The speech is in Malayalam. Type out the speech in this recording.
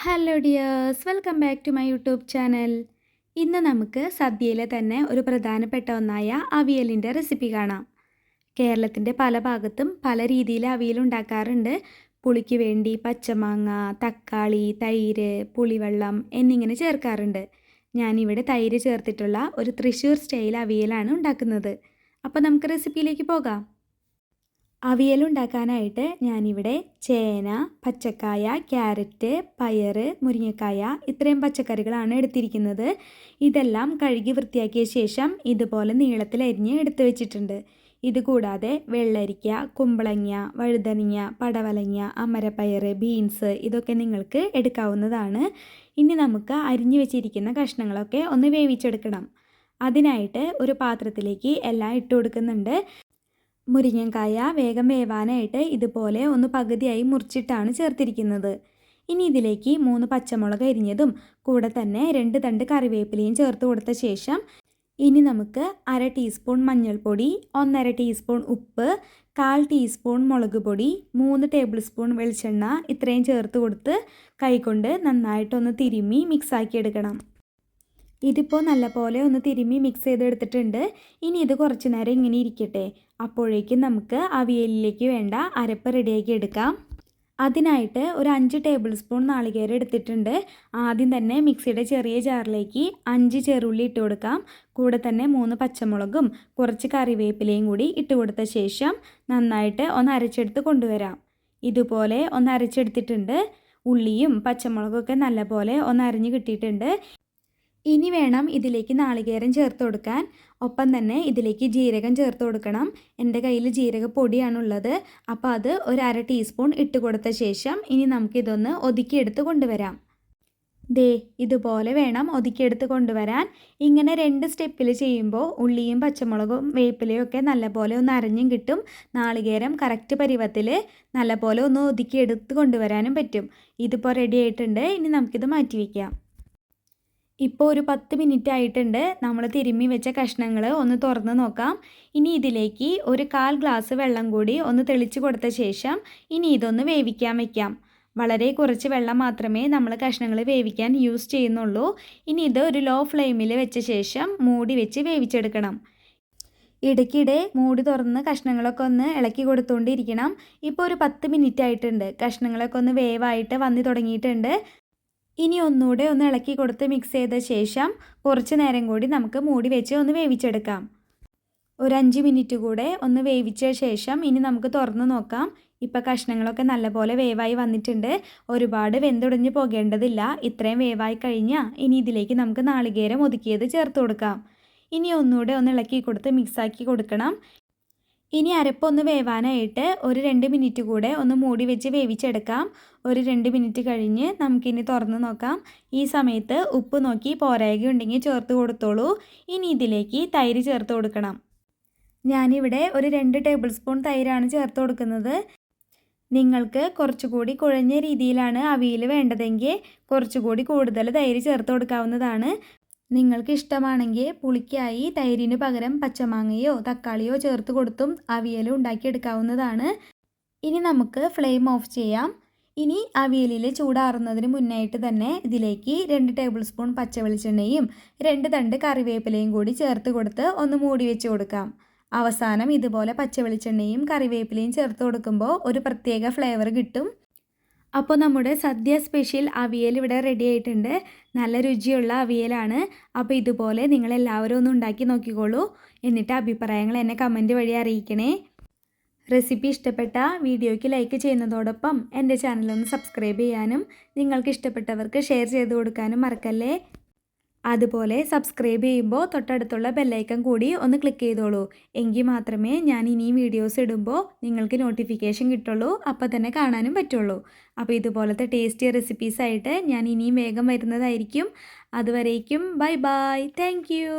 Hello dears, welcome back to my YouTube channel. ഇന്ന് നമുക്ക് സദ്യയിലെ തന്നെ ഒരു പ്രധാനപ്പെട്ട ഒന്നായ അവിയലിൻ്റെ റെസിപ്പി കാണാം. കേരളത്തിൻ്റെ പല ഭാഗത്തും പല രീതിയിൽ അവിയൽ ഉണ്ടാക്കാറുണ്ട്. പുളിക്ക് വേണ്ടി പച്ചമാങ്ങ, തക്കാളി, തൈര്, പുളിവെള്ളം എന്നിങ്ങനെ ചേർക്കാറുണ്ട്. ഞാനിവിടെ തൈര് ചേർത്തിട്ടുള്ള ഒരു തൃശ്ശൂർ സ്റ്റൈൽ അവിയലാണ് ഉണ്ടാക്കുന്നത്. അപ്പോൾ നമുക്ക് റെസിപ്പിയിലേക്ക് പോകാം. അവിയലുണ്ടാക്കാനായിട്ട് ഞാനിവിടെ ചേന, പച്ചക്കായ, ക്യാരറ്റ്, പയർ, മുരിങ്ങക്കായ ഇത്രയും പച്ചക്കറികളാണ് എടുത്തിരിക്കുന്നത്. ഇതെല്ലാം കഴുകി വൃത്തിയാക്കിയ ശേഷം ഇതുപോലെ നീളത്തിൽ അരിഞ്ഞ് എടുത്തു വെച്ചിട്ടുണ്ട്. ഇതുകൂടാതെ വെള്ളരിക്ക, കുമ്പളങ്ങ, വഴുതനങ്ങ, പടവലങ്ങ, അമരപ്പയർ, ബീൻസ് ഇതൊക്കെ നിങ്ങൾക്ക് എടുക്കാവുന്നതാണ്. ഇനി നമുക്ക് അരിഞ്ഞു വെച്ചിരിക്കുന്ന കഷ്ണങ്ങളൊക്കെ ഒന്ന് വേവിച്ചെടുക്കണം. അതിനായിട്ട് ഒരു പാത്രത്തിലേക്ക് എല്ലാം ഇട്ട് കൊടുക്കുന്നുണ്ട്. മുരിങ്ങക്കായ വേഗം വേവാനായിട്ട് ഇതുപോലെ ഒന്ന് പകുതിയായി മുറിച്ചിട്ടാണ് ചേർത്തിരിക്കുന്നത്. ഇനി ഇതിലേക്ക് 3 പച്ചമുളക് അരിഞ്ഞതും കൂടെ തന്നെ 2 തണ്ട് കറിവേപ്പിലയും ചേർത്ത് കൊടുത്ത ശേഷം ഇനി നമുക്ക് 1/2 ടീസ്പൂൺ മഞ്ഞൾപ്പൊടി, 1/2 ടീസ്പൂൺ ഉപ്പ്, 1/4 ടീസ്പൂൺ മുളക് പൊടി, 3 ടേബിൾ സ്പൂൺ വെളിച്ചെണ്ണ ഇത്രയും ചേർത്ത് കൊടുത്ത് കൈകൊണ്ട് നന്നായിട്ടൊന്ന് തിരുമ്മി മിക്സാക്കി എടുക്കണം. ഇതിപ്പോൾ നല്ലപോലെ ഒന്ന് തിരുമ്മി മിക്സ് ചെയ്തെടുത്തിട്ടുണ്ട്. ഇനി ഇത് കുറച്ച് നേരം ഇങ്ങനെ ഇരിക്കട്ടെ. അപ്പോഴേക്കും നമുക്ക് അവിയലിലേക്ക് വേണ്ട അരപ്പ് റെഡിയാക്കി എടുക്കാം. അതിനായിട്ട് ഒരു 5 ടേബിൾ സ്പൂൺ നാളികേരം എടുത്തിട്ടുണ്ട്. ആദ്യം തന്നെ മിക്സിയുടെ ചെറിയ ജാറിലേക്ക് 5 ചെറുള്ളി ഇട്ട് കൊടുക്കാം. കൂടെ തന്നെ 3 പച്ചമുളകും കുറച്ച് കറിവേപ്പിലയും കൂടി ഇട്ട് കൊടുത്ത ശേഷം നന്നായിട്ട് ഒന്ന് അരച്ചെടുത്ത് കൊണ്ടുവരാം. ഇതുപോലെ ഒന്ന് അരച്ചെടുത്തിട്ടുണ്ട്. ഉള്ളിയും പച്ചമുളകൊക്കെ നല്ലപോലെ ഒന്ന് അരിഞ്ഞ് കിട്ടിയിട്ടുണ്ട്. ഇനി വേണം ഇതിലേക്ക് നാളികേരം ചേർത്ത് കൊടുക്കാൻ. ഒപ്പം തന്നെ ഇതിലേക്ക് ജീരകം ചേർത്ത് കൊടുക്കണം. എൻ്റെ കയ്യിൽ ജീരകപ്പൊടിയാണുള്ളത്. അപ്പോൾ അത് ഒരു 1/2 ടീസ്പൂൺ ഇട്ട് കൊടുത്ത ശേഷം ഇനി നമുക്കിതൊന്ന് ഒതുക്കിയെടുത്ത് കൊണ്ടുവരാം. ദേ ഇതുപോലെ വേണം ഒതുക്കിയെടുത്ത് കൊണ്ടുവരാൻ. ഇങ്ങനെ 2 സ്റ്റെപ്പിൽ ചെയ്യുമ്പോൾ ഉള്ളിയും പച്ചമുളകും വേപ്പിലയും ഒക്കെ നല്ലപോലെ ഒന്ന് അരഞ്ഞും കിട്ടും. നാളികേരം കറക്റ്റ് പരുവത്തിൽ നല്ലപോലെ ഒന്ന് ഒതുക്കിയെടുത്ത് കൊണ്ടുവരാനും പറ്റും. ഇതിപ്പോൾ റെഡി ആയിട്ടുണ്ട്. ഇനി നമുക്കിത് മാറ്റി വയ്ക്കാം. ഇപ്പോൾ ഒരു 10 മിനിറ്റ് ആയിട്ടുണ്ട്. നമ്മൾ തിരുമ്മി വെച്ച കഷ്ണങ്ങൾ ഒന്ന് തുറന്ന് നോക്കാം. ഇനി ഇതിലേക്ക് ഒരു 1/4 ഗ്ലാസ് വെള്ളം കൂടി ഒന്ന് തെളിച്ച് കൊടുത്ത ശേഷം ഇനി ഇതൊന്ന് വേവിക്കാൻ വയ്ക്കാം. വളരെ കുറച്ച് വെള്ളം മാത്രമേ നമ്മൾ കഷ്ണങ്ങൾ വേവിക്കാൻ യൂസ് ചെയ്യുന്നുള്ളൂ. ഇനി ഇത് ഒരു ലോ ഫ്ലെയിമിൽ വെച്ച ശേഷം മൂടി വെച്ച് വേവിച്ചെടുക്കണം. ഇടയ്ക്കിടെ മൂടി തുറന്ന് കഷ്ണങ്ങളൊക്കെ ഒന്ന് ഇളക്കി കൊടുത്തുകൊണ്ടിരിക്കണം. ഇപ്പോൾ ഒരു 10 മിനിറ്റ് ആയിട്ടുണ്ട്. കഷ്ണങ്ങളൊക്കെ ഒന്ന് വേവായിട്ട് വന്ന് തുടങ്ങിയിട്ടുണ്ട്. ഇനി ഒന്നുകൂടെ ഒന്ന് ഇളക്കി കൊടുത്ത് മിക്സ് ചെയ്ത ശേഷം കുറച്ച് നേരം കൂടി നമുക്ക് മൂടി വെച്ച് ഒന്ന് വേവിച്ചെടുക്കാം. ഒരു 5 മിനിറ്റ് കൂടെ ഒന്ന് വേവിച്ച ശേഷം ഇനി നമുക്ക് തുറന്ന് നോക്കാം. ഇപ്പോൾ കഷ്ണങ്ങളൊക്കെ നല്ലപോലെ വേവായി വന്നിട്ടുണ്ട്. ഒരുപാട് വെന്തുടഞ്ഞ് പോകേണ്ടതില്ല. ഇത്രയും വേവായി കഴിഞ്ഞാൽ ഇനി ഇതിലേക്ക് നമുക്ക് നാളികേരം ഒതുക്കിയത് ചേർത്ത് കൊടുക്കാം. ഇനി ഒന്നുകൂടെ ഒന്ന് ഇളക്കി കൊടുത്ത് മിക്സാക്കി കൊടുക്കണം. ഇനി അരപ്പൊന്ന് വേവാനായിട്ട് ഒരു 2 മിനിറ്റ് കൂടെ ഒന്ന് മൂടി വെച്ച് വേവിച്ചെടുക്കാം. ഒരു 2 മിനിറ്റ് കഴിഞ്ഞ് നമുക്കിനി തുറന്ന് നോക്കാം. ഈ സമയത്ത് ഉപ്പ് നോക്കി പോരായ്കയുണ്ടെങ്കിൽ ചേർത്ത് കൊടുത്തോളൂ. ഇനി ഇതിലേക്ക് തൈര് ചേർത്ത് കൊടുക്കണം. ഞാനിവിടെ ഒരു 2 ടേബിൾ സ്പൂൺ തൈരാണ് ചേർത്ത് കൊടുക്കുന്നത്. നിങ്ങൾക്ക് കുറച്ചുകൂടി കുഴഞ്ഞ രീതിയിലാണ് അവിയൽ വേണ്ടതെങ്കിൽ കുറച്ചുകൂടി കൂടുതൽ തൈര് ചേർത്ത് കൊടുക്കാവുന്നതാണ്. നിങ്ങൾക്ക് ഇഷ്ടമാണെങ്കിൽ പുളിക്കായി തൈരിന് പകരം പച്ചമാങ്ങയോ തക്കാളിയോ ചേർത്ത് കൊടുത്തും അവിയൽ ഉണ്ടാക്കിയെടുക്കാവുന്നതാണ്. ഇനി നമുക്ക് ഫ്ലെയിം ഓഫ് ചെയ്യാം. ഇനി അവിയലിൽ ചൂടാറുന്നതിന് മുന്നായിട്ട് തന്നെ ഇതിലേക്ക് 2 ടേബിൾ സ്പൂൺ പച്ചവെളിച്ചെണ്ണയും 2 തണ്ട് കറിവേപ്പിലയും കൂടി ചേർത്ത് കൊടുത്ത് ഒന്ന് മൂടി വെച്ച് കൊടുക്കാം. അവസാനം ഇതുപോലെ പച്ചവെളിച്ചെണ്ണയും കറിവേപ്പിലയും ചേർത്ത് കൊടുക്കുമ്പോൾ ഒരു പ്രത്യേക ഫ്ലേവർ കിട്ടും. അപ്പോൾ നമ്മുടെ സദ്യ സ്പെഷ്യൽ അവിയൽ ഇവിടെ റെഡി ആയിട്ടുണ്ട്. നല്ല രുചിയുള്ള അവിയലാണ്. അപ്പോൾ ഇതുപോലെ നിങ്ങളെല്ലാവരും ഒന്ന് ഉണ്ടാക്കി നോക്കിക്കോളൂ. എന്നിട്ട് അഭിപ്രായങ്ങൾ എന്നെ കമൻറ്റ് വഴി അറിയിക്കണേ. റെസിപ്പി ഇഷ്ടപ്പെട്ട വീഡിയോയ്ക്ക് ലൈക്ക് ചെയ്യുന്നതോടൊപ്പം എൻ്റെ ചാനലൊന്ന് സബ്സ്ക്രൈബ് ചെയ്യാനും നിങ്ങൾക്ക് ഇഷ്ടപ്പെട്ടവർക്ക് ഷെയർ ചെയ്ത് കൊടുക്കാനും മറക്കല്ലേ. അതുപോലെ സബ്സ്ക്രൈബ് ചെയ്യുമ്പോൾ തൊട്ടടുത്തുള്ള ബെല്ലൈക്കൺ കൂടി ഒന്ന് ക്ലിക്ക് ചെയ്തോളൂ. എങ്കിൽ മാത്രമേ ഞാൻ ഇനിയും വീഡിയോസ് ഇടുമ്പോൾ നിങ്ങൾക്ക് നോട്ടിഫിക്കേഷൻ കിട്ടുള്ളൂ. അപ്പോൾ തന്നെ കാണാനും പറ്റുള്ളൂ. അപ്പോൾ ഇതുപോലത്തെ ടേസ്റ്റി റെസിപ്പീസായിട്ട് ഞാൻ ഇനിയും വേഗം വരുന്നതായിരിക്കും. അതുവരേക്കും ബൈ ബൈ. Thank you.